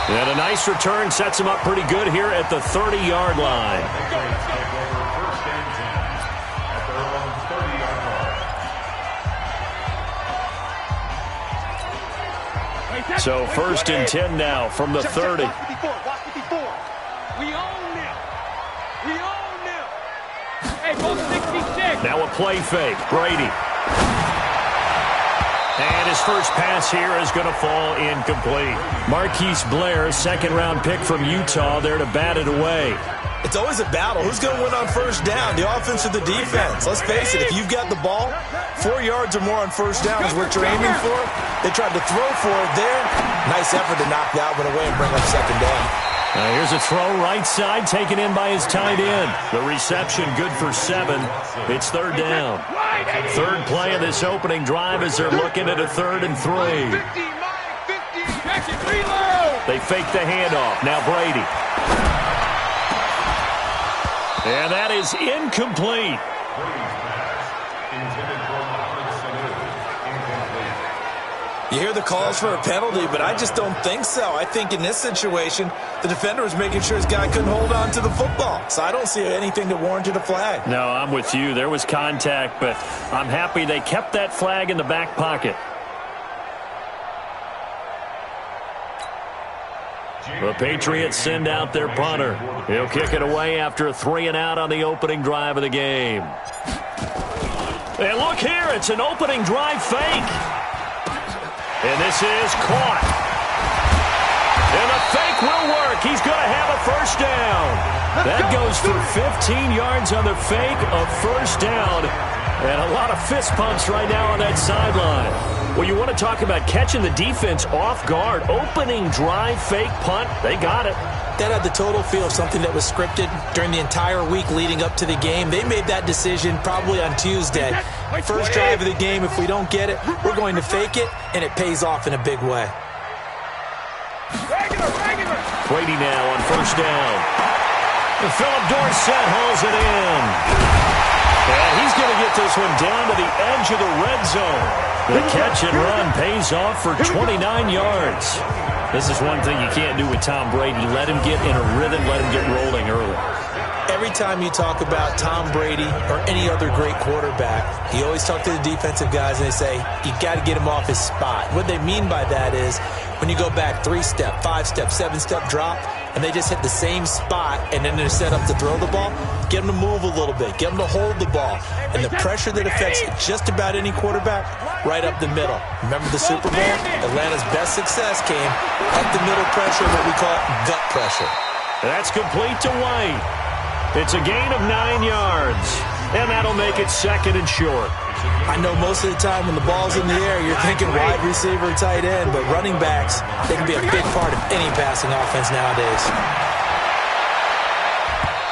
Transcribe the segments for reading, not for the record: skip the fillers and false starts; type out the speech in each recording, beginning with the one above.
And a nice return sets him up pretty good here at the 30-yard line. So 1st and 10 now from the 30. We own them. We own them. Hey, go 66. Now a play fake. Brady. And his first pass here is going to fall incomplete. Marquise Blair, second-round pick from Utah, there to bat it away. It's always a battle. Who's going to win on first down, the offense or the defense? Let's face it, if you've got the ball, 4 yards or more on first down is what you're aiming for. They tried to throw for it there. Nice effort to knock that one away and bring up second down. Here's a throw right side taken in by his tight end. The reception good for 7. It's 3rd down. 3rd play of this opening drive as they're looking at a 3rd and 3. They fake the handoff. Now Brady. And that is incomplete. You hear the calls for a penalty, but I just don't think so. I think in this situation, the defender was making sure his guy couldn't hold on to the football. So I don't see anything that warranted a flag. No, I'm with you. There was contact, but I'm happy they kept that flag in the back pocket. The Patriots send out their punter. He'll kick it away after a 3-and-out on the opening drive of the game. And look here, it's an opening drive fake. And this is caught. And the fake will work. He's going to have a first down. That goes for 15 yards on the fake, a first down. And a lot of fist pumps right now on that sideline. Well, you want to talk about catching the defense off guard. Opening drive, fake punt. They got it. That had the total feel of something that was scripted during the entire week leading up to the game. They made that decision probably on Tuesday. First drive of the game, if we don't get it, we're going to fake it, and it pays off in a big way. Brady now on first down. And Philip Dorsett hauls it in. And he's going to get this one down to the edge of the red zone. The catch and run pays off for 29 yards. This is one thing you can't do with Tom Brady. Let him get in a rhythm, let him get rolling early. Every time you talk about Tom Brady or any other great quarterback, you always talk to the defensive guys and they say, you got to get him off his spot. What they mean by that is when you go back 3-step, 5-step, 7-step drop, and they just hit the same spot and then they're set up to throw the ball, get them to move a little bit, get them to hold the ball. And the pressure that affects just about any quarterback, right up the middle. Remember the Super Bowl? Atlanta's best success came up the middle pressure, what we call gut pressure. That's complete to White. It's a gain of 9 yards, and that'll make it 2nd and short. I know most of the time when the ball's in the air, you're thinking wide receiver, tight end, but running backs, they can be a big part of any passing offense nowadays.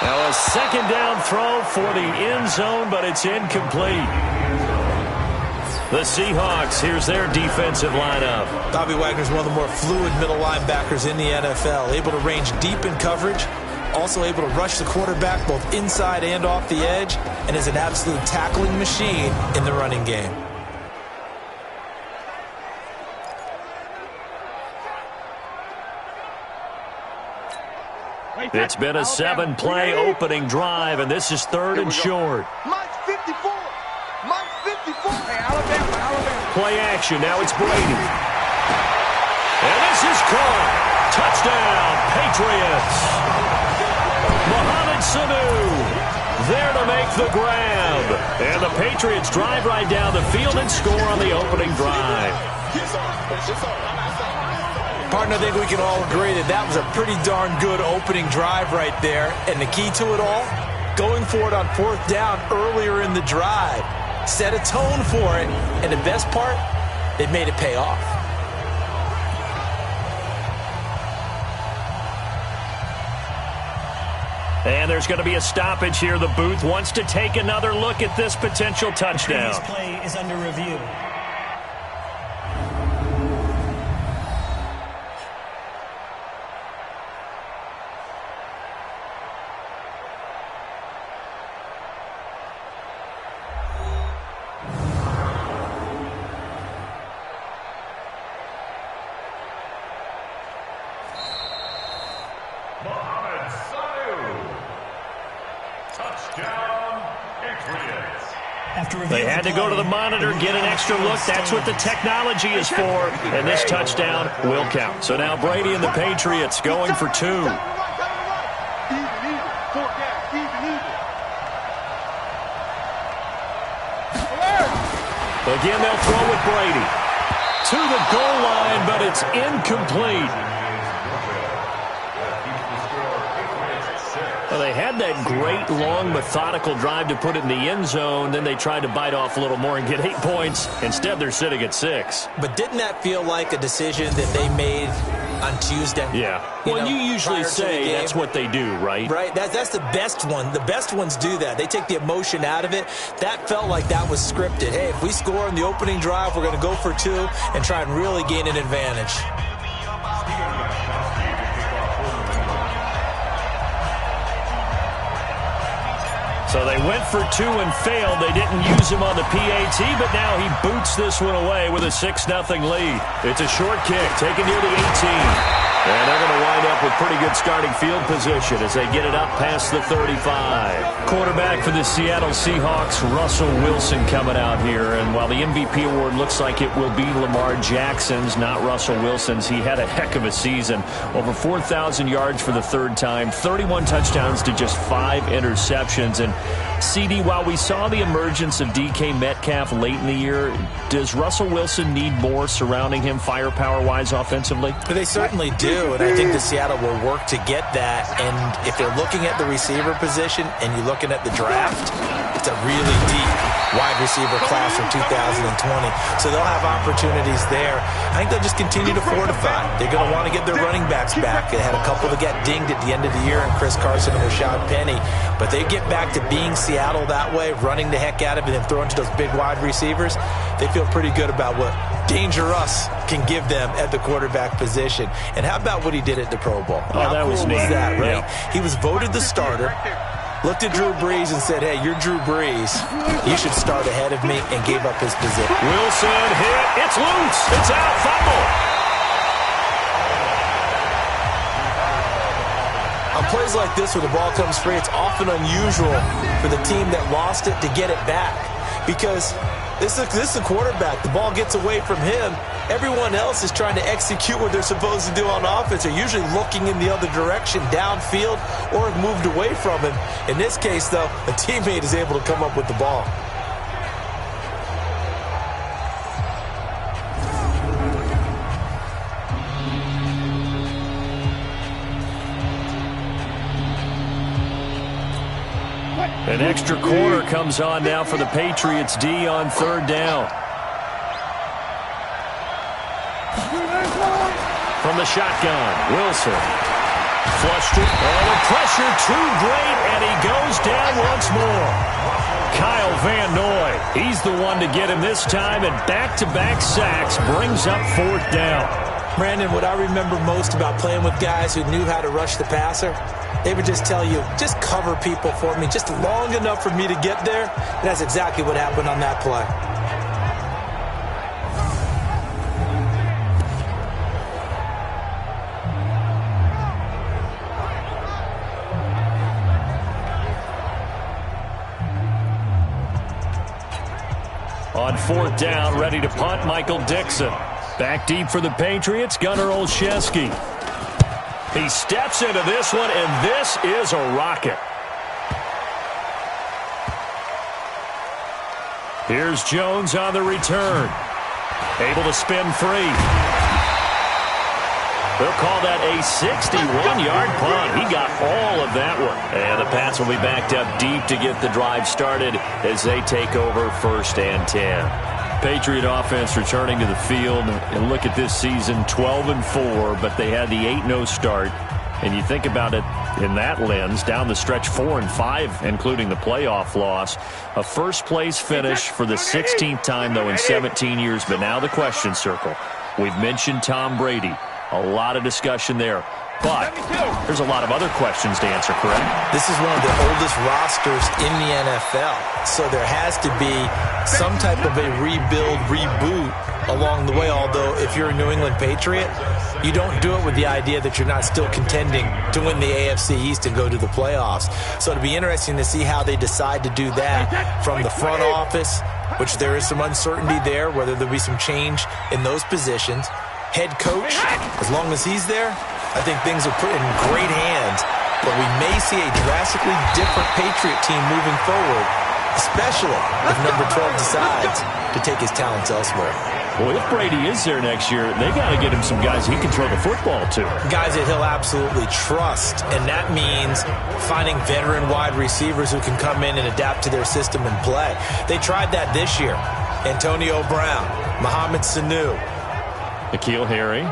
Now a 2nd down throw for the end zone, but it's incomplete. The Seahawks, here's their defensive lineup. Bobby Wagner's one of the more fluid middle linebackers in the NFL, able to range deep in coverage, also able to rush the quarterback both inside and off the edge, and is an absolute tackling machine in the running game. It's been a 7-play opening drive, and this is 3rd and short. Mike's 54. Mike's 54. Hey, Alabama. Play action. Now it's Brady. And this is caught. Touchdown, Patriots. Mohamed Sanu there to make the grab. And the Patriots drive right down the field and score on the opening drive. Partner, I think we can all agree that that was a pretty darn good opening drive right there. And the key to it all, going for it on 4th down earlier in the drive. Set a tone for it. And the best part, they made it pay off. And there's going to be a stoppage here. The booth wants to take another look at this potential touchdown. This play is under review. They had to go to the monitor, get an extra look. That's what the technology is for. And this touchdown will count. So now Brady and the Patriots going for 2. Again, they'll throw with Brady. To the goal line, but it's incomplete. Well, they had that great, long, methodical drive to put it in the end zone. Then they tried to bite off a little more and get 8 points. Instead, they're sitting at 6. But didn't that feel like a decision that they made on Tuesday? Yeah. Well, you usually say that's what they do, right? Right. That's the best one. The best ones do that. They take the emotion out of it. That felt like that was scripted. Hey, if we score in the opening drive, we're going to go for 2 and try and really gain an advantage. So they went for 2 and failed. They didn't use him on the PAT, but now he boots this one away with a 6-0 lead. It's a short kick taken near the 18. And they're going to wind up with pretty good starting field position as they get it up past the 35. Quarterback for the Seattle Seahawks, Russell Wilson, coming out here. And while the MVP award looks like it will be Lamar Jackson's, not Russell Wilson's, he had a heck of a season. Over 4,000 yards for the 3rd time, 31 touchdowns to just 5 interceptions. And CD, while we saw the emergence of DK Metcalf late in the year, does Russell Wilson need more surrounding him firepower-wise offensively? They certainly do, and I think the Seattle will work to get that. And if you're looking at the receiver position and you're looking at the draft, it's a really deep wide receiver class from 2020. So they'll have opportunities there. I think they'll just continue to fortify. They're going to want to get their running backs back. They had a couple that got dinged at the end of the year, and Chris Carson and Rashad Penny. But they get back to being Seattle that way, running the heck out of it and throwing to those big wide receivers. They feel pretty good about what Dangerous can give them at the quarterback position. And how about what he did at the Pro Bowl? Oh, that was neat. That, right? Yeah. He was voted the starter, looked at Drew Brees and said, hey, you're Drew Brees. You should start ahead of me, and gave up his position. Wilson hit. It's loose. It's out. Fumble. On plays like this where the ball comes free, it's often unusual for the team that lost it to get it back. Because this is a quarterback. The ball gets away from him. Everyone else is trying to execute what they're supposed to do on offense. They're usually looking in the other direction, downfield, or have moved away from him. In this case, though, a teammate is able to come up with the ball. An extra quarter comes on now for the Patriots D on 3rd down. From the shotgun, Wilson flushed it, and the pressure too great, and he goes down once more. Kyle Van Noy, he's the one to get him this time, and back-to-back sacks brings up 4th down. Brandon, what I remember most about playing with guys who knew how to rush the passer, they would just tell you, just cover people for me, just long enough for me to get there. And that's exactly what happened on that play. On 4th down, ready to punt, Michael Dixon. Back deep for the Patriots, Gunnar Olszewski. He steps into this one, and this is a rocket. Here's Jones on the return. Able to spin free. They'll call that a 61-yard punt. He got all of that one. And the Pats will be backed up deep to get the drive started as they take over 1st and 10. Patriot offense returning to the field, and look at this season, 12-4, but they had the 8-0 start. And you think about it in that lens, down the stretch 4-5, including the playoff loss. A first-place finish for the 16th time, though, in 17 years. But now the question circle. We've mentioned Tom Brady. A lot of discussion there. But there's a lot of other questions to answer, correct? This is one of the oldest rosters in the NFL, so there has to be some type of a rebuild, reboot along the way, although if you're a New England Patriot, you don't do it with the idea that you're not still contending to win the AFC East and go to the playoffs. So it'll be interesting to see how they decide to do that from the front office, which there is some uncertainty there, whether there'll be some change in those positions. Head coach, as long as he's there, I think things are put in great hands, but we may see a drastically different Patriot team moving forward, especially if number 12 decides to take his talents elsewhere. Well, if Brady is there next year, they got to get him some guys he can throw the football to. Guys that he'll absolutely trust, and that means finding veteran wide receivers who can come in and adapt to their system and play. They tried that this year. Antonio Brown, Mohamed Sanu. N'Keal Harry.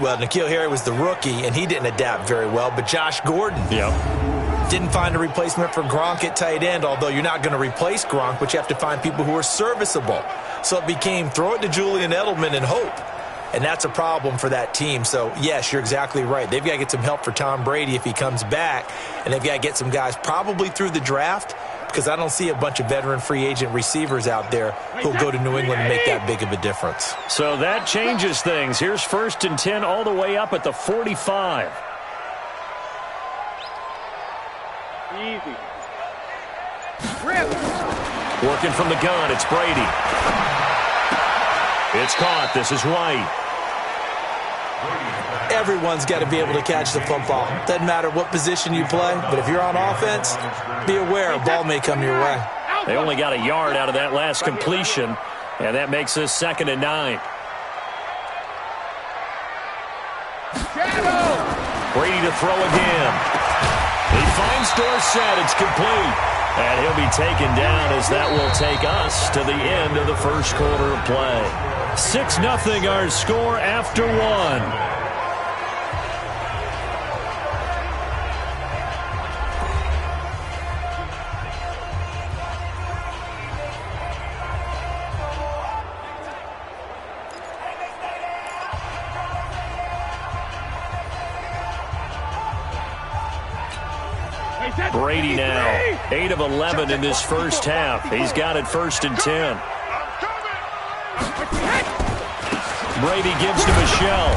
Well, N'Keal Harry was the rookie, and he didn't adapt very well, but Josh Gordon didn't find a replacement for Gronk at tight end, although you're not going to replace Gronk, but you have to find people who are serviceable. So it became throw it to Julian Edelman and hope, and that's a problem for that team. So, yes, you're exactly right. They've got to get some help for Tom Brady if he comes back, and they've got to get some guys probably through the draft, because I don't see a bunch of veteran free agent receivers out there who'll go to New England and make that big of a difference. So that changes things. Here's 1st and 10 all the way up at the 45. Easy. Working from the gun, it's Brady. It's caught. This is White. Everyone's got to be able to catch the football. Doesn't matter what position you play, but if you're on offense, be aware a ball may come your way. They only got a yard out of that last completion, and that makes this 2nd and 9. Brady to throw again. He finds Dorsett. It's complete. And he'll be taken down as that will take us to the end of the first quarter of play. 6-0 our score after one. Brady now, 8 of 11 in this first half. He's got it 1st and 10. Brady gives to Michel.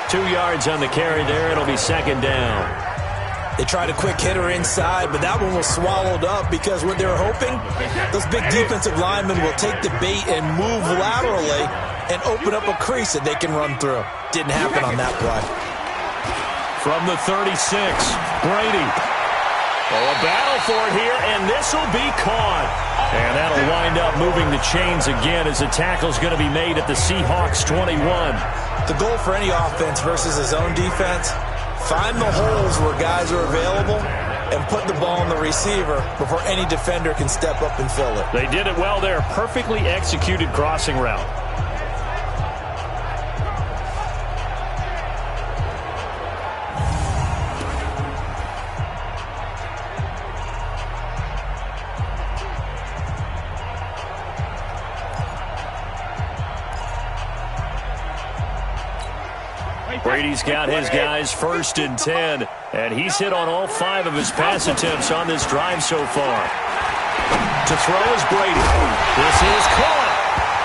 2 yards on the carry there. It'll be 2nd down. They tried a quick hitter inside, but that one was swallowed up because what they were hoping, those big defensive linemen will take the bait and move laterally and open up a crease that they can run through. Didn't happen on that play. From the 36, Brady. Oh, a battle for it here, and this will be caught. And that'll wind up moving the chains again as the tackle's going to be made at the Seahawks 21. The goal for any offense versus his own defense, find the holes where guys are available and put the ball on the receiver before any defender can step up and fill it. They did it well there. Perfectly executed crossing route. Brady's got his guys 1st and 10, and he's hit on all 5 of his pass attempts on this drive so far. To throw is Brady. This is caught,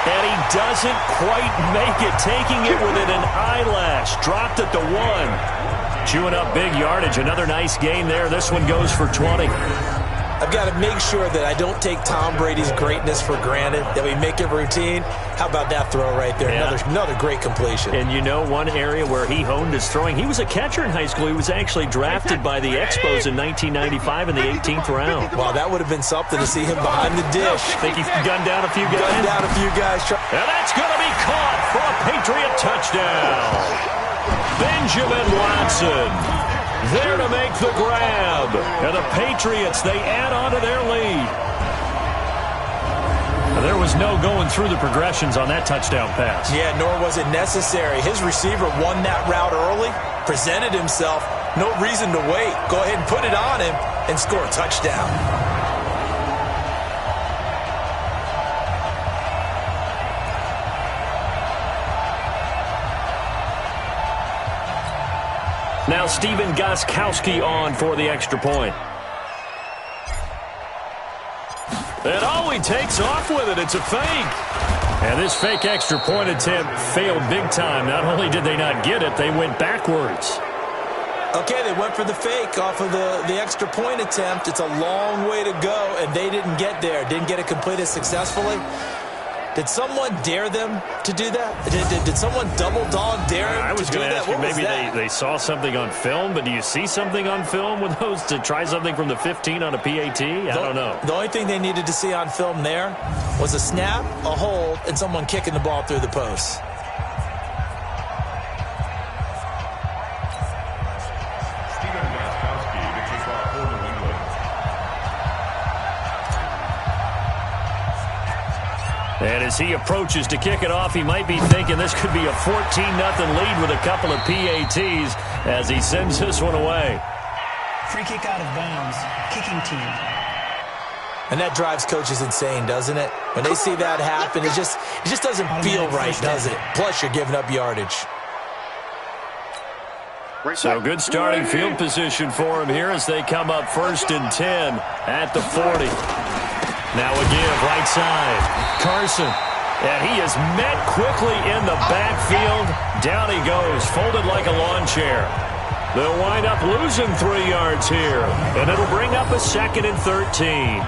and he doesn't quite make it, taking it within an eyelash. Dropped at the 1. Chewing up big yardage. Another nice gain there. This one goes for 20. I've got to make sure that I don't take Tom Brady's greatness for granted, that we make it routine. How about that throw right there? Yeah. Another great completion. And you know one area where he honed his throwing, he was a catcher in high school. He was actually drafted by the Expos in 1995 in the 18th round. Wow, that would have been something to see him behind the dish. Think he gunned down a few guys? Gunned down a few guys. And that's going to be caught for a Patriot touchdown. Benjamin Watson there to make the grab. And the Patriots, they add on to their lead. There was no going through the progressions on that touchdown pass. Yeah, nor was it necessary. His receiver won that route early, presented himself. No reason to wait. Go ahead and put it on him and score a touchdown. Now Stephen Gostkowski on for the extra point. And he takes off with it. It's a fake. And this fake extra point attempt failed big time. Not only did they not get it, they went backwards. Okay, they went for the fake off of the extra point attempt. It's a long way to go, and they didn't get there. Didn't get it completed successfully. Did someone dare them to do that? Did someone double dog dare them I was to do going to that? ask you, What was maybe that? they saw something on film, but do you see something on film with those to try something from the 15 on a PAT? I don't know. The only thing they needed to see on film there was a snap, a hold, and someone kicking the ball through the post. And as he approaches to kick it off, he might be thinking this could be a 14-0 lead with a couple of PATs as he sends this one away. Free kick out of bounds. Kicking team. And that drives coaches insane, doesn't it? When they see that happen, it just doesn't feel right, does it? Plus, you're giving up yardage. So good starting field position for him here as they come up 1st and 10 at the 40. Now a give, right side. Carson. And he is met quickly in the backfield. Down he goes, folded like a lawn chair. They'll wind up losing 3 yards here. And it'll bring up a 2nd and 13.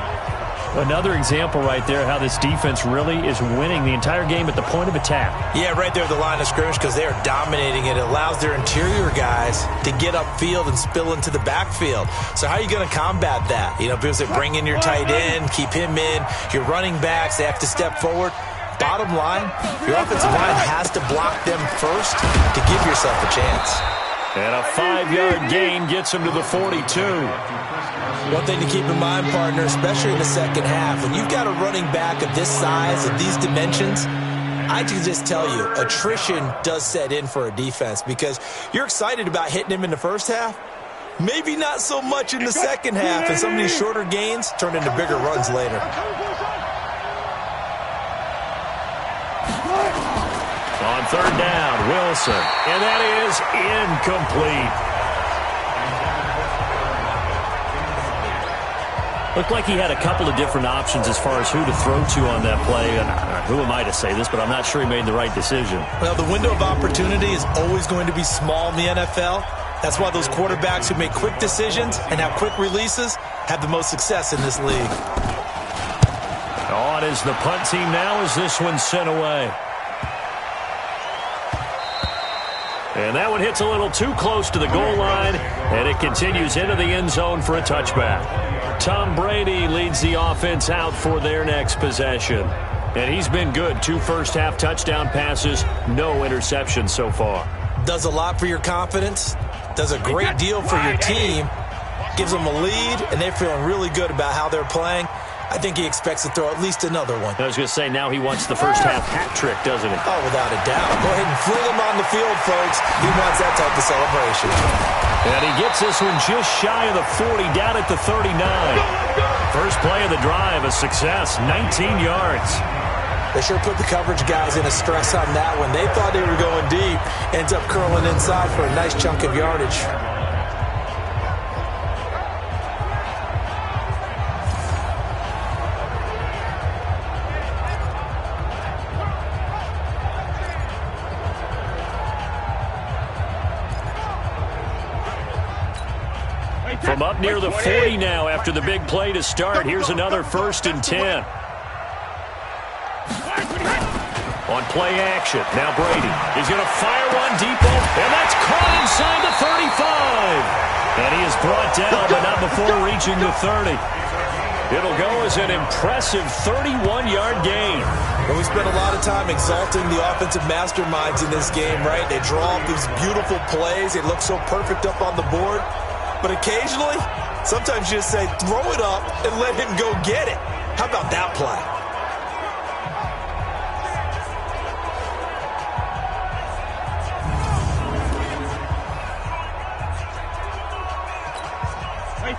Another example right there how this defense really is winning the entire game at the point of attack. Yeah, right there at the line of scrimmage because they are dominating it. It allows their interior guys to get upfield and spill into the backfield. So how are you going to combat that? You know, people say bring in your tight end, keep him in. Your running backs, they have to step forward. Bottom line, your offensive line has to block them first to give yourself a chance. And a 5-yard gain gets him to the 42. One thing to keep in mind, partner, especially in the second half, when you've got a running back of this size, of these dimensions, I can just tell you, attrition does set in for a defense because you're excited about hitting him in the first half. Maybe not so much in the second half, and some of these shorter gains turn into bigger runs later. On 3rd down, Wilson. And that is incomplete. Looked like he had a couple of different options as far as who to throw to on that play. And who am I to say this, but I'm not sure he made the right decision. Well, the window of opportunity is always going to be small in the NFL. That's why those quarterbacks who make quick decisions and have quick releases have the most success in this league. On is the punt team now as this one's sent away. And that one hits a little too close to the goal line, and it continues into the end zone for a touchback. Tom Brady leads the offense out for their next possession. And he's been good. 2 first-half touchdown passes, no interceptions so far. Does a lot for your confidence, does a great deal for your team, gives them a lead, and they're feeling really good about how they're playing. I think he expects to throw at least another one. I was going to say, now he wants the first-half hat trick, doesn't he? Oh, without a doubt. Go ahead and fling him on the field, folks. He wants that type of celebration. And he gets this one just shy of the 40, down at the 39. First play of the drive, a success, 19 yards. They sure put the coverage guys in a stress on that one. They thought they were going deep. Ends up curling inside for a nice chunk of yardage. From up near the 40 now after the big play to start. Here's another 1st and 10. On play action, now Brady. He's going to fire one deep, and that's caught inside the 35. And he is brought down, but not before reaching the 30. It'll go as an impressive 31-yard gain. And we spent a lot of time exalting the offensive masterminds in this game, right? They draw up these beautiful plays. They look so perfect up on the board. But occasionally, sometimes you just say, throw it up and let him go get it. How about that play?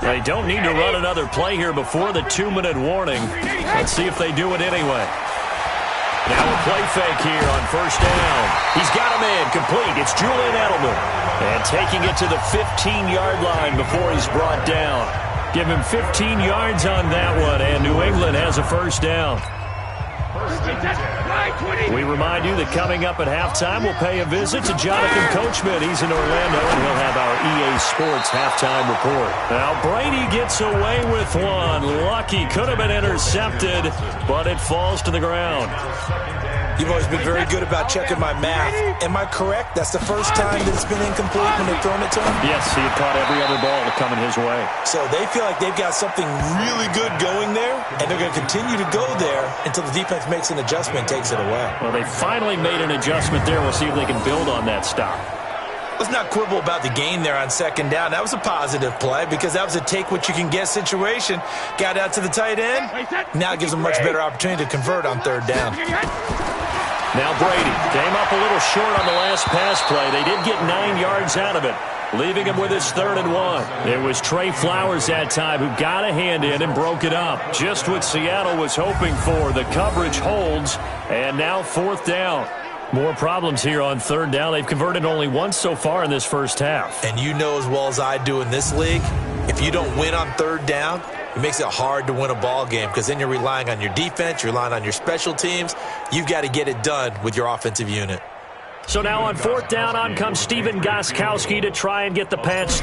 They don't need to run another play here before the 2-minute warning. Let's see if they do it anyway. Now a play fake here on 1st down. He's got him in. Incomplete. It's Julian Edelman. And taking it to the 15-yard line before he's brought down. Give him 15 yards on that one, and New England has a first down. We remind you that coming up at halftime, we'll pay a visit to Jonathan Coachman. He's in Orlando, and he'll have our EA Sports halftime report. Now, Brady gets away with one. Lucky, could have been intercepted, but it falls to the ground. You've always been very good about checking my math. Am I correct? That's the first time that it's been incomplete when they've thrown it to him? Yes, he had caught every other ball coming his way. So they feel like they've got something really good going there, and they're going to continue to go there until the defense makes an adjustment and takes it away. Well, they finally made an adjustment there. We'll see if they can build on that stop. Let's not quibble about the gain there on second down. That was a positive play because that was a take-what-you-can-get situation. Got out to the tight end. Now it gives them a much better opportunity to convert on third down. Now Brady came up a little short on the last pass play. They did get 9 yards out of it, leaving him with his 3rd and 1. It was Trey Flowers that time who got a hand in and broke it up. Just what Seattle was hoping for. The coverage holds, and now 4th down. More problems here on 3rd down. They've converted only once so far in this first half. And you know as well as I do in this league, if you don't win on 3rd down, it makes it hard to win a ball game because then you're relying on your defense, you're relying on your special teams. You've got to get it done with your offensive unit. So now on 4th down, on comes Stephen Gostkowski to try and get the pass.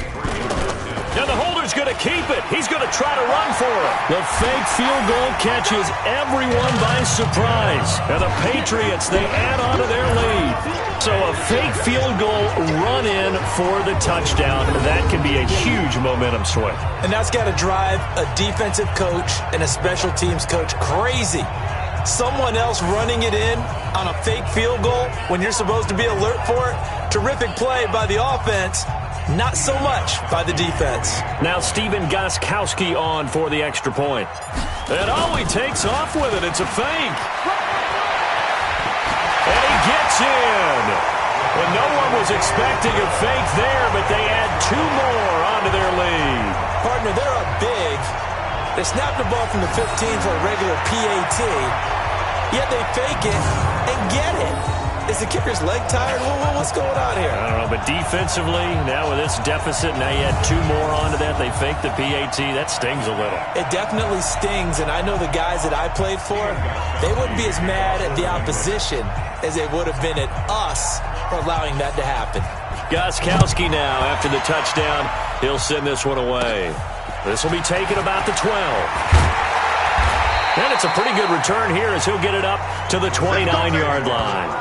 And the holder's going to keep it. He's going to try to run for it. The fake field goal catches everyone by surprise. And the Patriots, they add on to their lead. So a fake field goal run in for the touchdown. That can be a huge momentum swing. And that's got to drive a defensive coach and a special teams coach crazy. Someone else running it in on a fake field goal when you're supposed to be alert for it. Terrific play by the offense. Not so much by the defense. Now Stephen Gostkowski on for the extra point. And he takes off with it. It's a fake. And he gets in. And no one was expecting a fake there, but they add 2 more onto their lead. Partner, they're up big. They snap the ball from the 15 for a regular PAT, yet they fake it and get it. Is the kicker's leg tired? What's going on here? I don't know, but defensively, now with this deficit, now you add 2 more onto that. They fake the PAT. That stings a little. It definitely stings, and I know the guys that I played for, they wouldn't be as mad at the opposition as they would have been at us for allowing that to happen. Gostkowski now, after the touchdown, he'll send this one away. This will be taken about the 12. And it's a pretty good return here as he'll get it up to the 29-yard line.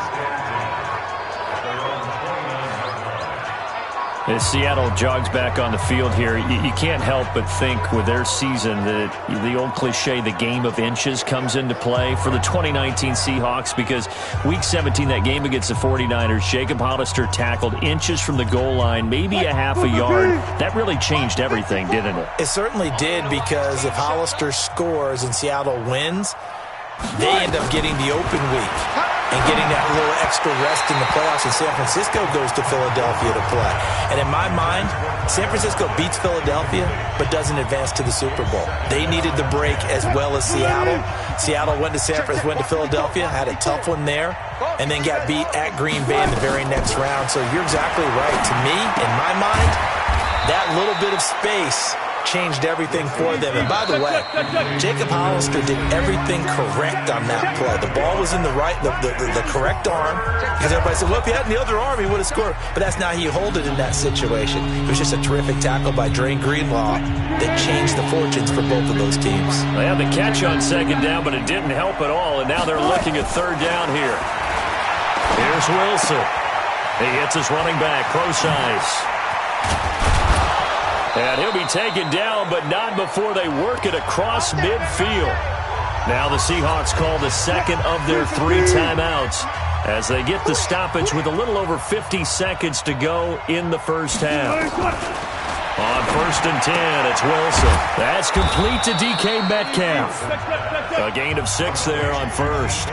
As Seattle jogs back on the field here, you can't help but think with their season that the old cliche, the game of inches, comes into play for the 2019 Seahawks because Week 17, that game against the 49ers, Jacob Hollister tackled inches from the goal line, maybe a half a yard. That really changed everything, didn't it? It certainly did because if Hollister scores and Seattle wins, they end up getting the open week and getting that little extra rest in the playoffs, and San Francisco goes to Philadelphia to play. And in my mind, San Francisco beats Philadelphia but doesn't advance to the Super Bowl. They needed the break as well as Seattle. Seattle went to Philadelphia, had a tough one there, and then got beat at Green Bay in the very next round. So you're exactly right. To me, in my mind, that little bit of space changed everything for them. And by the way, Jacob Hollister did everything correct on that play. The ball was in the correct arm, because everybody said, well, if he had the other arm, he would have scored. But that's not how you hold it in that situation. It was just a terrific tackle by Dre Greenlaw that changed the fortunes for both of those teams. They had the catch on second down, but it didn't help at all, and now they're looking at 3rd down here. Here's Wilson. He hits his running back, Prosise. And he'll be taken down, but not before they work it across midfield. Now the Seahawks call the second of their 3 timeouts as they get the stoppage with a little over 50 seconds to go in the first half. On 1st and 10, it's Wilson. That's complete to DK Metcalf. A gain of 6 there on 1st.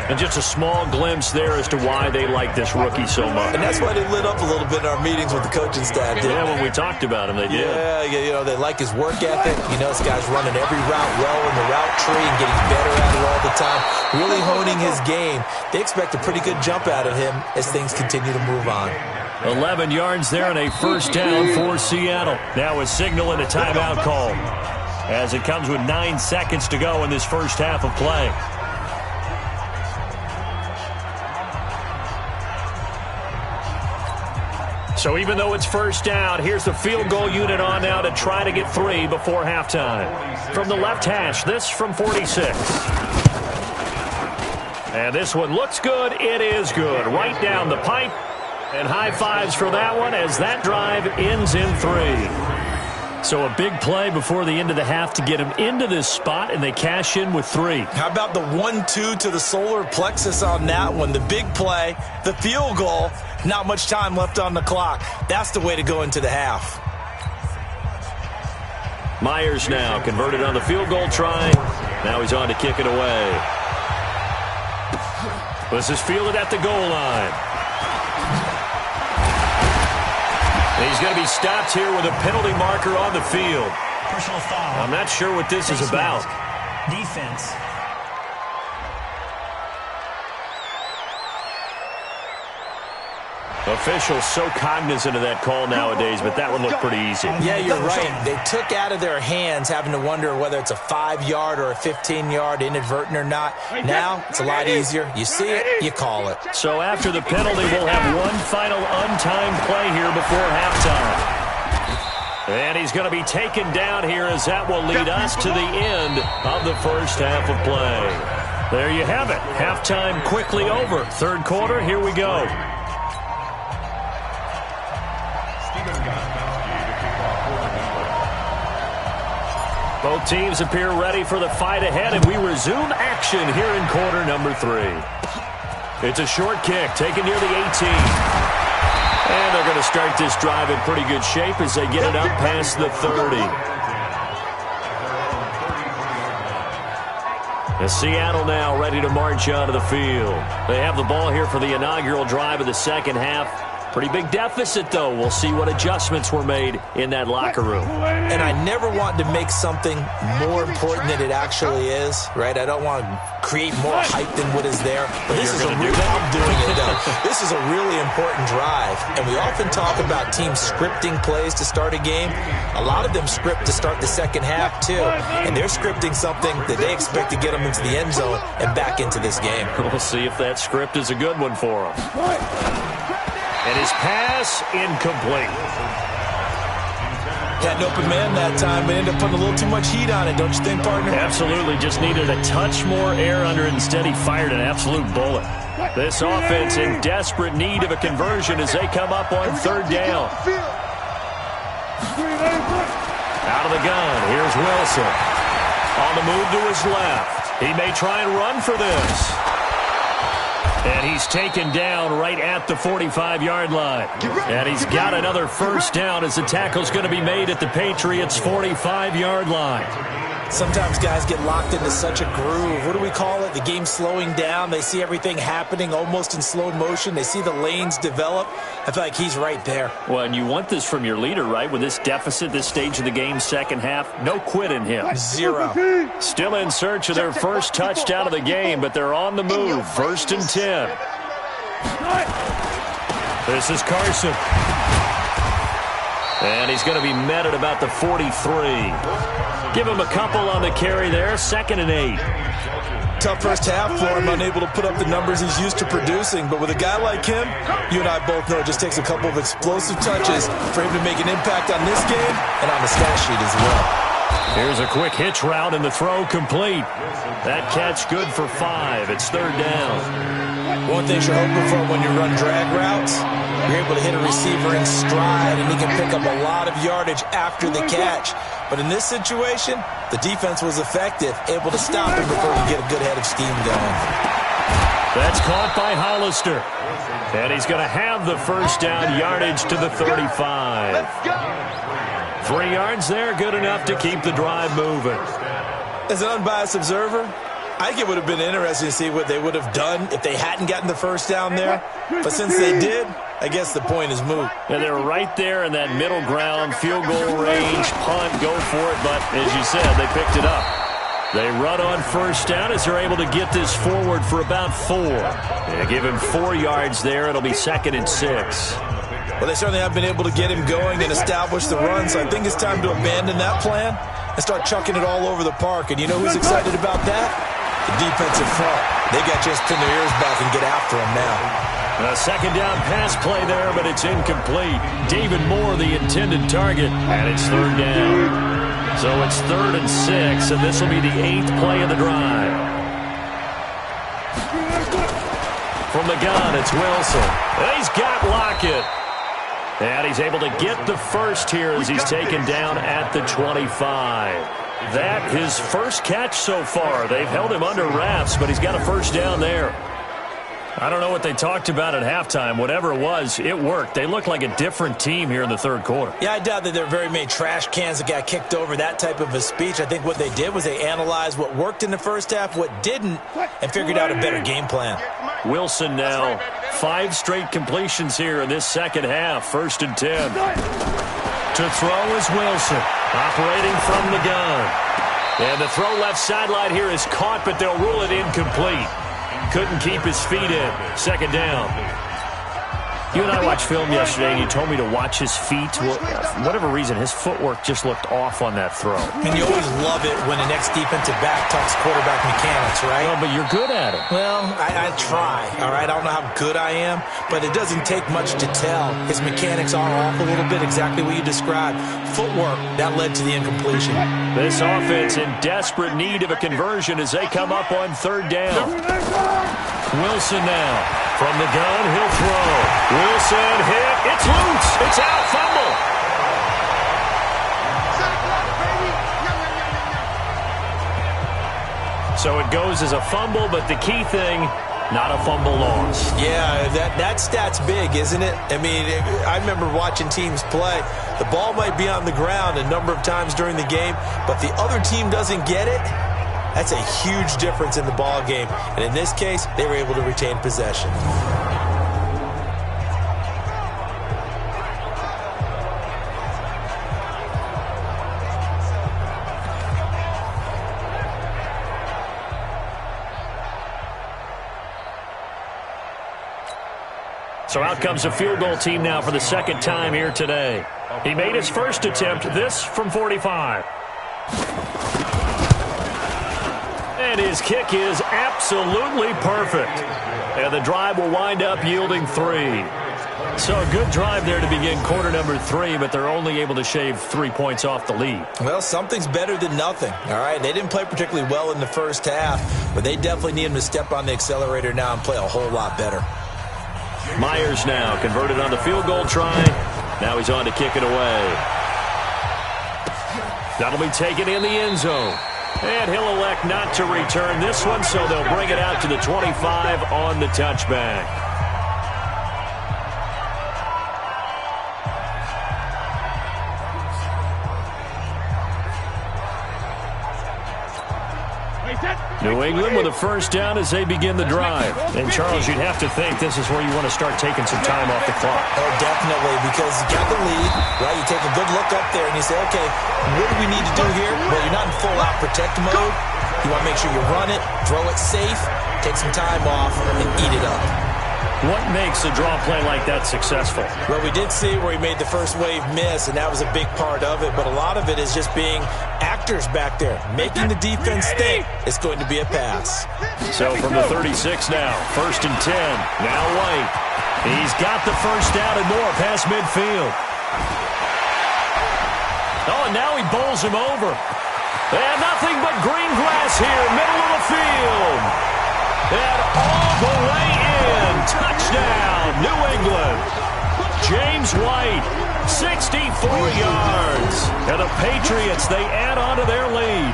And just a small glimpse there as to why they like this rookie so much. And that's why they lit up a little bit in our meetings with the coaching staff, didn't Yeah, when we talked about him, they did. Yeah, you know, they like his work ethic. You know, this guy's running every route well in the route tree and getting better at it all the time, really honing his game. They expect a pretty good jump out of him as things continue to move on. 11 yards there and a 1st down for Seattle. Now a signal and a timeout call as it comes with 9 seconds to go in this first half of play. So even though it's 1st down, here's the field goal unit on now to try to get 3 before halftime. From the left hash, this from 46. And this one looks good. It is good. Right down the pipe. And high fives for that one as that drive ends in 3. So a big play before the end of the half to get him into this spot, and they cash in with 3. How about the 1-2 to the solar plexus on that one? The big play, the field goal, not much time left on the clock. That's the way to go into the half. Myers now converted on the field goal try. Now he's on to kick it away. This is fielded at the goal line. He's going to be stopped here with a penalty marker on the field. Personal foul. I'm not sure what this is about. Defense. Officials so cognizant of that call nowadays, but that one looked pretty easy. Yeah, you're right. They took out of their hands having to wonder whether it's a 5-yard or a 15-yard inadvertent or not. Now, it's a lot easier. You see it, you call it. So after the penalty, we'll have one final untimed play here before halftime. And he's going to be taken down here as that will lead us to the end of the first half of play. There you have it. Halftime quickly over. Third quarter, here we go. Both teams appear ready for the fight ahead, and we resume action here in quarter number 3. It's a short kick taken near the 18. And they're going to start this drive in pretty good shape as they get it up past the 30. And Seattle now ready to march onto the field. They have the ball here for the inaugural drive of the second half. Pretty big deficit, though. We'll see what adjustments were made in that locker room. And I never want to make something more important than it actually is, right? I don't want to create more hype than what is there. But this is I'm doing it, though. This is a really important drive. And we often talk about teams scripting plays to start a game. A lot of them script to start the second half, too. And they're scripting something that they expect to get them into the end zone and back into this game. We'll see if that script is a good one for them. And his pass incomplete. Had an open man that time, but ended up putting a little too much heat on it, don't you think, partner? Absolutely. Just needed a touch more air under it. Instead, he fired an absolute bullet. This offense in desperate need of a conversion as they come up on 3rd down. Out of the gun. Here's Wilson. On the move to his left. He may try and run for this. And he's taken down right at the 45-yard line. And he's got another 1st down as the tackle's going to be made at the Patriots' 45-yard line. Sometimes guys get locked into such a groove. What do we call it? The game slowing down. They see everything happening almost in slow motion. They see the lanes develop. I feel like he's right there. Well, and you want this from your leader, right? With this deficit, this stage of the game, second half, no quit in him. 0. Still in search of their first touchdown of the game, but they're on the move. 1st and 10. This is Carson. And he's going to be met at about the 43. Give him a couple on the carry there. 2nd and 8. Tough first half for him, unable to put up the numbers he's used to producing. But with a guy like him, you and I both know it just takes a couple of explosive touches for him to make an impact on this game and on the stat sheet as well. Here's a quick hitch route and the throw complete. That catch good for 5. It's 3rd down. One thing you're hoping for when you run drag routes, you're able to hit a receiver in stride and he can pick up a lot of yardage after the catch. But in this situation, the defense was effective, able to stop him before he get a good head of steam going. That's caught by Hollister. And he's going to have the 1st down, yardage to the 35. 3 yards there, good enough to keep the drive moving. As an unbiased observer, I think it would have been interesting to see what they would have done if they hadn't gotten the first down there. But since they did, I guess the point is moot. Yeah, they were right there in that middle ground, field goal range, punt, go for it. But as you said, they picked it up. They run on first down as they're able to get this forward for about 4. They give him 4 yards there. It'll be 2nd and 6. Well, they certainly have been able to get him going and establish the run, so I think it's time to abandon that plan and start chucking it all over the park. And you know who's excited about that? The defensive front. They got just pin their ears back and get after him now. A 2nd down pass play there, but it's incomplete. David Moore, the intended target, and it's 3rd down. So it's 3rd and 6, and this will be the 8th play of the drive. From the gun, it's Wilson. And he's got Lockett. And he's able to get the first here as he's taken down at the 25. That his first catch so far. They've held him under wraps, but he's got a first down there. I don't know what they talked about at halftime. Whatever it was, it worked. They look like a different team here in the 3rd quarter. Yeah, I doubt that there were very many trash cans that got kicked over, that type of a speech. I think what they did was they analyzed what worked in the first half, what didn't, and figured out a better game plan. Wilson now, 5 straight completions here in this 2nd half. 1st and 10. To throw is Wilson, operating from the gun. And the throw left sideline here is caught, but they'll rule it incomplete. Couldn't keep his feet in. 2nd down. You and I watched film yesterday, and you told me to watch his feet. Well, for whatever reason, his footwork just looked off on that throw. And you always love it when the next defensive back talks quarterback mechanics, right? Well, but you're good at it. Well, I try, all right? I don't know how good I am, but it doesn't take much to tell. His mechanics are off a little bit, exactly what you described. Footwork, that led to the incompletion. This offense in desperate need of a conversion as they come up on 3rd down. Wilson now. From the gun, he'll throw. Wilson hit. It's loose. It's out. Fumble. So it goes as a fumble, but the key thing, not a fumble loss. Yeah, that stat's big, isn't it? I mean, I remember watching teams play. The ball might be on the ground a number of times during the game, but the other team doesn't get it. That's a huge difference in the ball game. And in this case, they were able to retain possession. So out comes a field goal team now for the 2nd time here today. He made his first attempt, this from 45. And his kick is absolutely perfect. And the drive will wind up yielding 3. So a good drive there to begin quarter number 3, but they're only able to shave 3 points off the lead. Well, something's better than nothing, all right? They didn't play particularly well in the first half, but they definitely need him to step on the accelerator now and play a whole lot better. Myers now converted on the field goal try. Now he's on to kick it away. That'll be taken in the end zone. And he'll elect not to return this one, so they'll bring it out to the 25 on the touchback. New England with a first down as they begin the drive. And, Charles, you'd have to think this is where you want to start taking some time off the clock. Oh, definitely, because you got the lead, right? You take a good look up there and you say, okay, what do we need to do here? Well, you're not in full-out protect mode. You want to make sure you run it, throw it safe, take some time off, and eat it up. What makes a draw play like that successful? Well, we did see where he made the first wave miss, and that was a big part of it, but a lot of it is just being actors back there, making the defense think it's going to be a pass. So from the 36 now, 1st and 10. Now White. He's got the first down and more past midfield. Oh, and now he bowls him over. And nothing but green grass here, middle of the field. And all the way in. Touchdown, New England. James White, 64 yards. And the Patriots, they add on to their lead.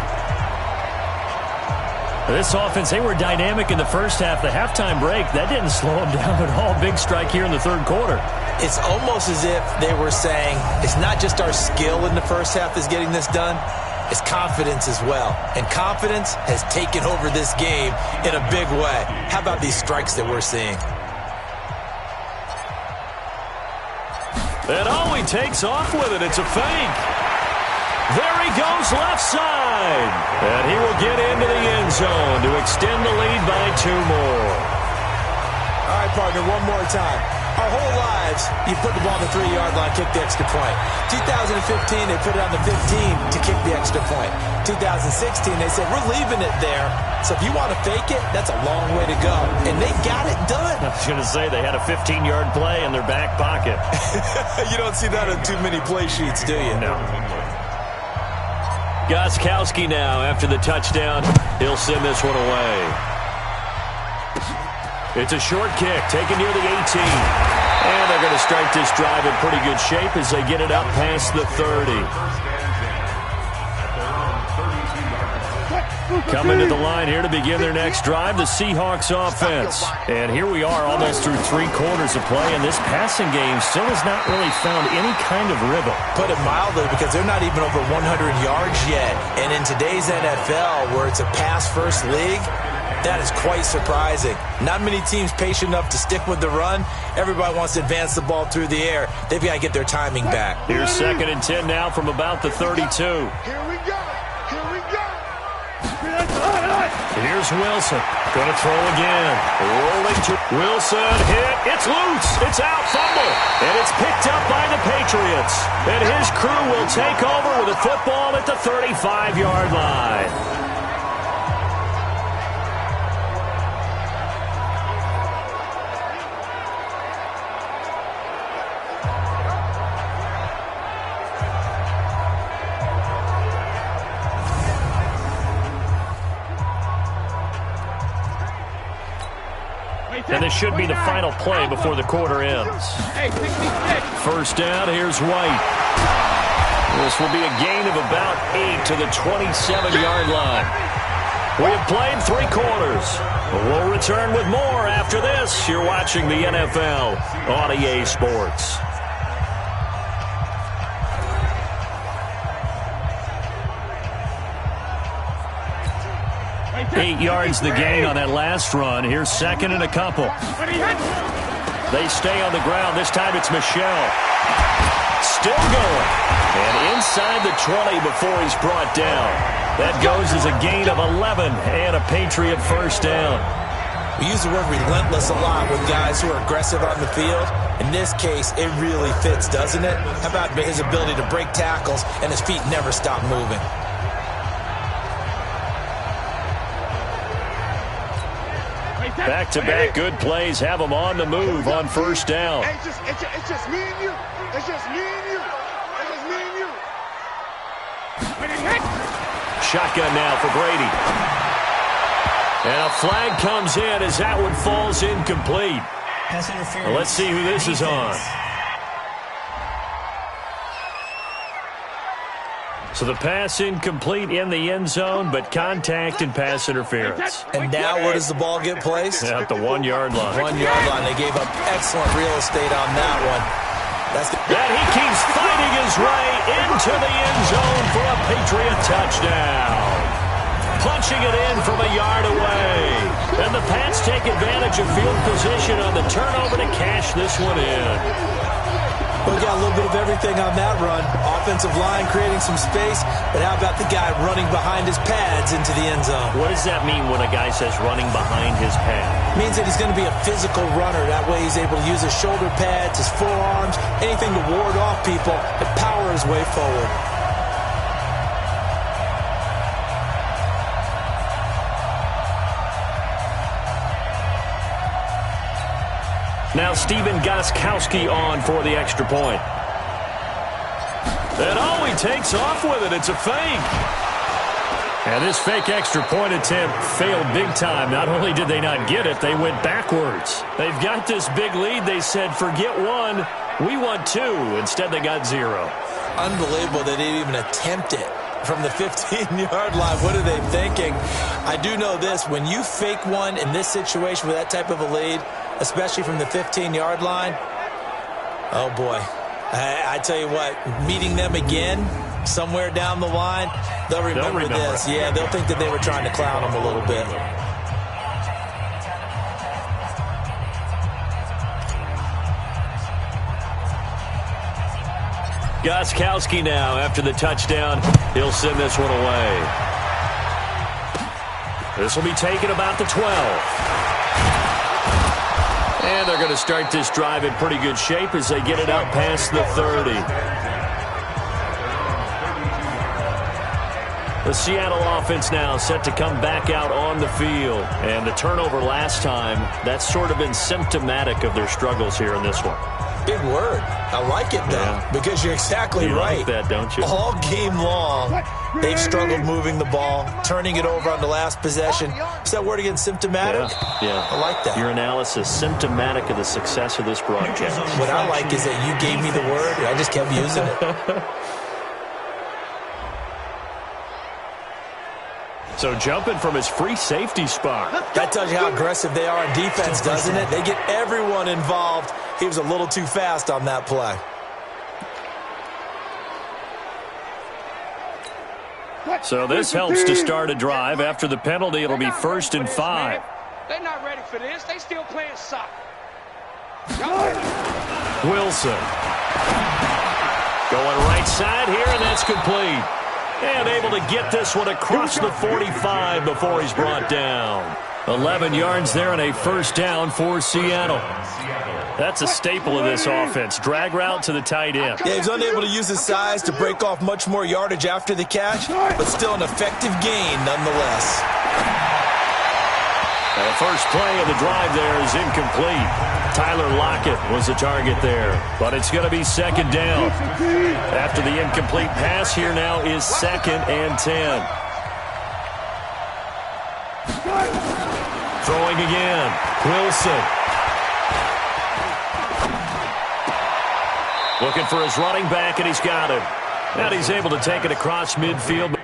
This offense, they were dynamic in the first half. The halftime break, that didn't slow them down at all. Big strike here in the third quarter. It's almost as if they were saying, it's not just our skill in the first half that's getting this done, it's confidence as well. And confidence has taken over this game in a big way. How about these strikes that we're seeing? And oh, he takes off with it. It's a fake. There he goes left side. And he will get into the end zone to extend the lead by 2 more. All right, partner, one more time. Our whole lives, you put the ball on the 3-yard line, kick the extra point. 2015, they put it on the 15 to kick the extra point. 2016, they said, we're leaving it there. So if you want to fake it, that's a long way to go. And they got it done. I was going to say, they had a 15-yard play in their back pocket. You don't see that on too many play sheets, do you? No. Gostkowski now after the touchdown. He'll send this one away. It's a short kick taken near the 18. And they're going to start this drive in pretty good shape as they get it up past the 30. Coming to the line here to begin their next drive, the Seahawks offense. And here we are almost through 3 quarters of play, and this passing game still has not really found any kind of rhythm. Put it mildly, because they're not even over 100 yards yet. And in today's NFL, where it's a pass-first league, that is quite surprising. Not many teams patient enough to stick with the run. Everybody wants to advance the ball through the air. They've got to get their timing back. Here's 2nd and 10 now from about the 32. Here we go. Here we go. Here's Wilson. Going to throw again. Rolling to Wilson. Hit. It's loose. It's out. Fumble. And it's picked up by the Patriots. And his crew will take over with a football at the 35-yard line. And this should be the final play before the quarter ends. Hey, 66. First down, here's White. This will be a gain of about 8 to the 27-yard line. We have played 3 quarters. We'll return with more after this. You're watching the NFL on EA Sports. 8 yards the gain on that last run. Here's 2nd and a couple. They stay on the ground. This time it's Michel. Still going. And inside the 20 before he's brought down. That goes as a gain of 11 and a Patriot first down. We use the word relentless a lot with guys who are aggressive on the field. In this case, it really fits, doesn't it? How about his ability to break tackles and his feet never stop moving? Back-to-back good plays have them on the move on first down. Hey, it's just me and you. It's just me and you. It's just me and you. Shotgun now for Brady. And a flag comes in as that one falls incomplete. Well, let's see who this is on. So the pass incomplete in the end zone, but contact and pass interference. And now where does the ball get placed? At the 1-yard line. 1-yard line. They gave up excellent real estate on that one. And he keeps fighting his way into the end zone for a Patriot touchdown. Punching it in from a yard away. And the Pats take advantage of field position on the turnover to cash this one in. We got a little bit of everything on that run. Offensive line creating some space, but how about the guy running behind his pads into the end zone? What does that mean when a guy says running behind his pad? It means that he's going to be a physical runner. That way he's able to use his shoulder pads, his forearms, anything to ward off people and power his way forward. Now Stephen Gostkowski on for the extra point. And oh, he takes off with it. It's a fake. And this fake extra point attempt failed big time. Not only did they not get it, they went backwards. They've got this big lead. They said, forget 1, we want 2. Instead, they got 0. Unbelievable they didn't even attempt it. from the 15-yard line. What are they thinking? I do know this. When you fake one in this situation with that type of a lead, especially from the 15-yard line, oh, boy. I tell you what, meeting them again somewhere down the line, they'll remember this. Yeah, they'll think that they were trying to clown them a little bit. Gostkowski now after the touchdown. He'll send this one away. This will be taken about the 12. And they're going to start this drive in pretty good shape as they get it out past the 30. The Seattle offense now set to come back out on the field. And the turnover last time, that's sort of been symptomatic of their struggles here in this one. Big word. I like it, though, because you're exactly right. You like that, don't you? All game long, they've struggled moving the ball, turning it over on the last possession. Is that word again, symptomatic? Yeah. I like that. Your analysis, symptomatic of the success of this broadcast. What I like is that you gave me the word, and I just kept using it. So jumping from his free safety spot. That tells you how aggressive they are on defense, doesn't it? They get everyone involved. He was a little too fast on that play. So this helps to start a drive. After the penalty, it'll be 1st and 5. They're not ready for this. They still playing soccer. Wilson. Going right side here, and that's complete. And able to get this one across the 45 before he's brought down. 11 yards there and a first down for Seattle. That's a staple of this offense. Drag route to the tight end. Yeah, he's unable to use his size to break off much more yardage after the catch, but still an effective gain nonetheless. And the first play of the drive there is incomplete. Tyler Lockett was the target there, but it's going to be 2nd down. After the incomplete pass, here now is 2nd and 10. Throwing again. Wilson. Looking for his running back, and he's got it. And he's able to take it across midfield.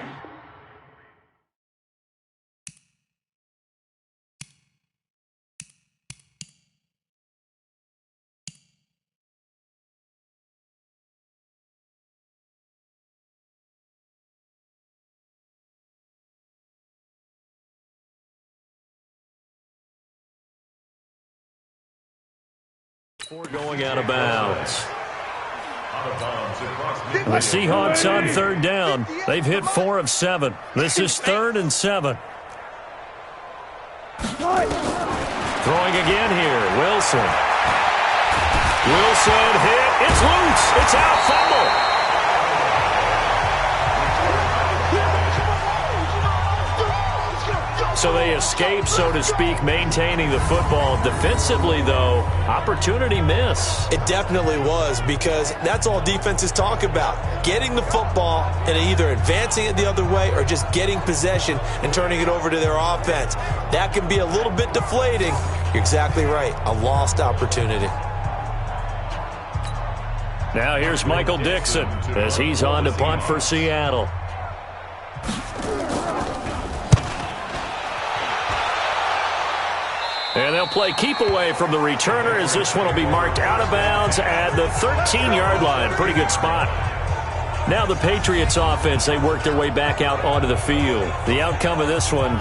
Going out of bounds. The Seahawks on 3rd down. They've hit 4 of 7. This is 3rd and 7. Throwing again here. Wilson. Wilson hit. It's loose. It's out. Fumble. So they escape, so to speak, maintaining the football. Defensively, though, opportunity miss. It definitely was, because that's all defenses talk about. Getting the football and either advancing it the other way or just getting possession and turning it over to their offense. That can be a little bit deflating. You're exactly right. A lost opportunity. Now here's Michael Dixon as he's on to punt for Seattle. And they'll play keep away from the returner as this one will be marked out of bounds at the 13-yard line. Pretty good spot. Now the Patriots offense, they work their way back out onto the field. The outcome of this one,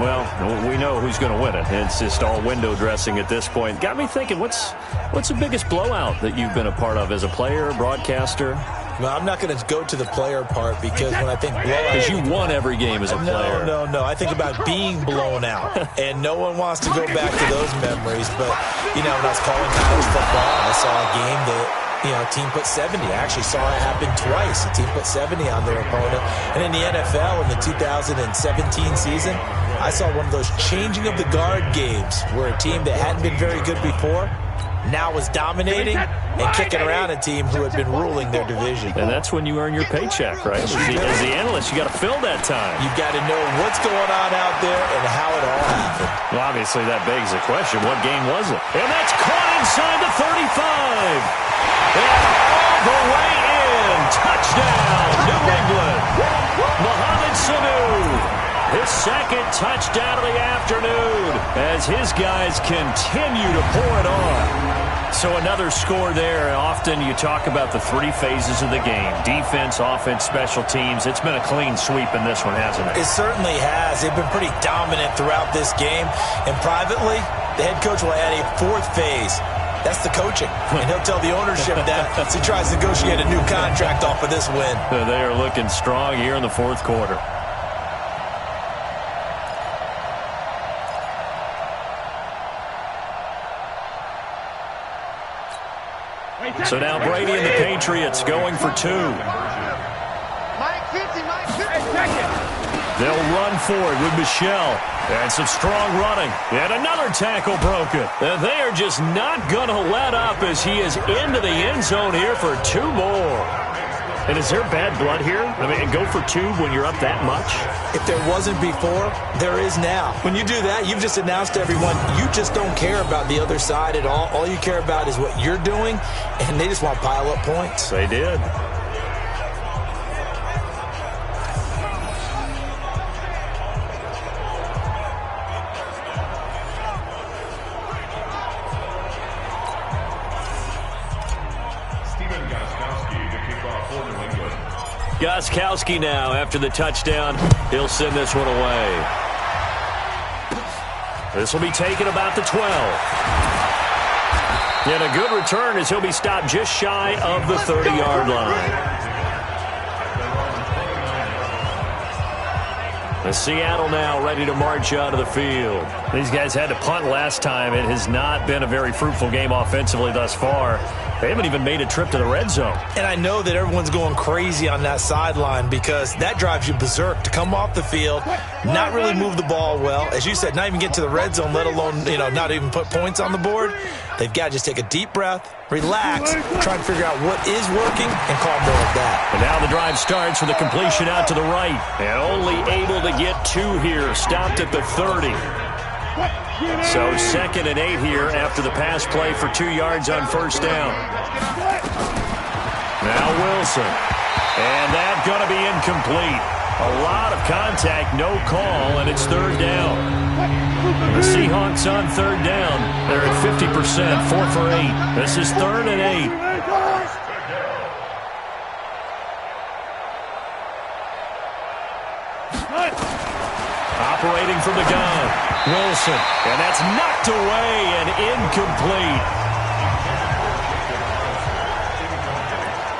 well, we know who's going to win it. It's just all window dressing at this point. Got me thinking, what's the biggest blowout that you've been a part of as a player, broadcaster? Well, I'm not going to go to the player part, because when I think blowout... Because you won every game as a player. No. I think about being blown out, and no one wants to go back to those memories. But, when I was calling college football, I saw a game that, a team put 70. I actually saw it happen twice. A team put 70 on their opponent. And in the NFL, in the 2017 season, I saw one of those changing of the guard games where a team that hadn't been very good before now was dominating and kicking around a team who had been ruling their division. And that's when you earn your paycheck, right? As the analyst, you got to fill that time. You've got to know what's going on out there and how it all happened. Well, obviously that begs the question, what game was it? And that's caught inside the 35. And all the way in. Touchdown, New England. his second touchdown of the afternoon as his guys continue to pour it on. So another score there. Often you talk about the three phases of the game: defense, offense, special teams. It's been a clean sweep in this one, hasn't it? It certainly has. They've been pretty dominant throughout this game. And privately, the head coach will add a fourth phase. That's the coaching. And he'll tell the ownership that as he tries to negotiate a new contract off of this win. They are looking strong here in the fourth quarter. So now Brady and the Patriots going for two. They'll run for it with Michel. And some strong running. And another tackle broken. And they are just not going to let up as he is into the end zone here for two more. And is there bad blood here? I mean, go for two when you're up that much? If there wasn't before, there is now. When you do that, you've just announced to everyone you just don't care about the other side at all. All you care about is what you're doing, and they just want to pile up points. They did. Gostkowski now after the touchdown. He'll send this one away. This will be taken about the 12. And a good return as he'll be stopped just shy of the 30-yard line. Seattle now ready to march out of the field. These guys had to punt last time. It has not been a very fruitful game offensively thus far. They haven't even made a trip to the red zone. And I know that everyone's going crazy on that sideline because that drives you berserk to come off the field, not really move the ball well. As you said, not even get to the red zone, let alone, not even put points on the board. They've got to just take a deep breath, relax, try and figure out what is working, and call more of that. And now the drive starts with a completion out to the right. And only able to get two here, stopped at the 30. So 2nd and 8 here after the pass play for 2 yards on first down. Now Wilson. And that's going to be incomplete. A lot of contact, no call, and it's 3rd down. The Seahawks on 3rd down. They're at 50%, 4 for 8. This is 3rd and 8. Operating from the gun, Wilson, and that's knocked away and incomplete.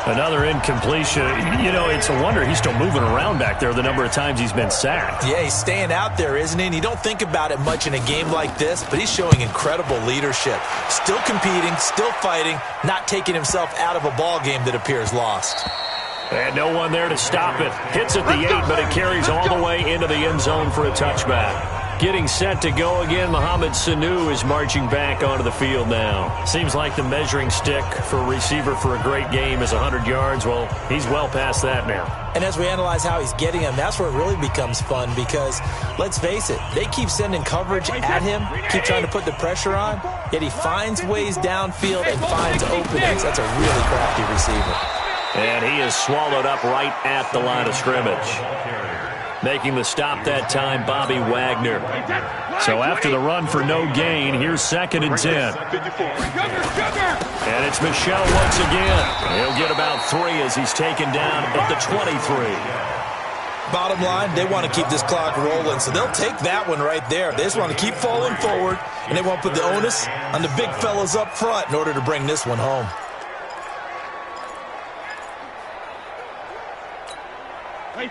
Another incompletion. It's a wonder he's still moving around back there the number of times he's been sacked. Yeah, he's staying out there, isn't he? And you don't think about it much in a game like this, but he's showing incredible leadership. Still competing, still fighting, not taking himself out of a ball game that appears lost. And no one there to stop it. Hits at the 8, but it carries all the way into the end zone for a touchback. Getting set to go again, Mohamed Sanu is marching back onto the field now. Seems like the measuring stick for a receiver for a great game is 100 yards. Well, he's well past that now. And as we analyze how he's getting them, that's where it really becomes fun because, let's face it, they keep sending coverage at him, keep trying to put the pressure on, yet he finds ways downfield and finds openings. That's a really crafty receiver. And he is swallowed up right at the line of scrimmage. Making the stop that time, Bobby Wagner. So after the run for no gain, here's 2nd and 10. And it's Michel once again. He'll get about 3 as he's taken down at the 23. Bottom line, they want to keep this clock rolling, so they'll take that one right there. They just want to keep falling forward, and they want to put the onus on the big fellas up front in order to bring this one home.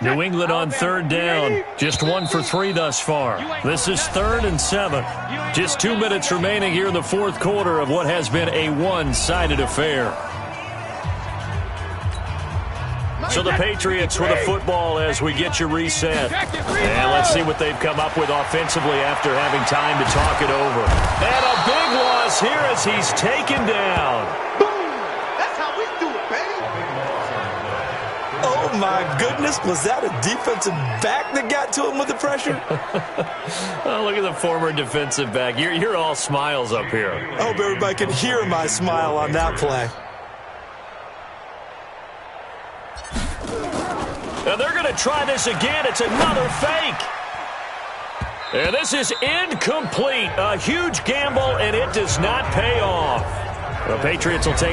New England on 3rd down. Just 1 for 3 thus far. This is 3rd and 7. Just 2 minutes remaining here in the fourth quarter of what has been a one-sided affair. So the Patriots with a football as we get you reset. And let's see what they've come up with offensively after having time to talk it over. And a big loss here as he's taken down. Oh, my goodness. Was that a defensive back that got to him with the pressure? Oh, look at the former defensive back. You're all smiles up here. I hope everybody can hear my smile on that play. And they're going to try this again. It's another fake. And this is incomplete. A huge gamble, and it does not pay off. The Patriots will take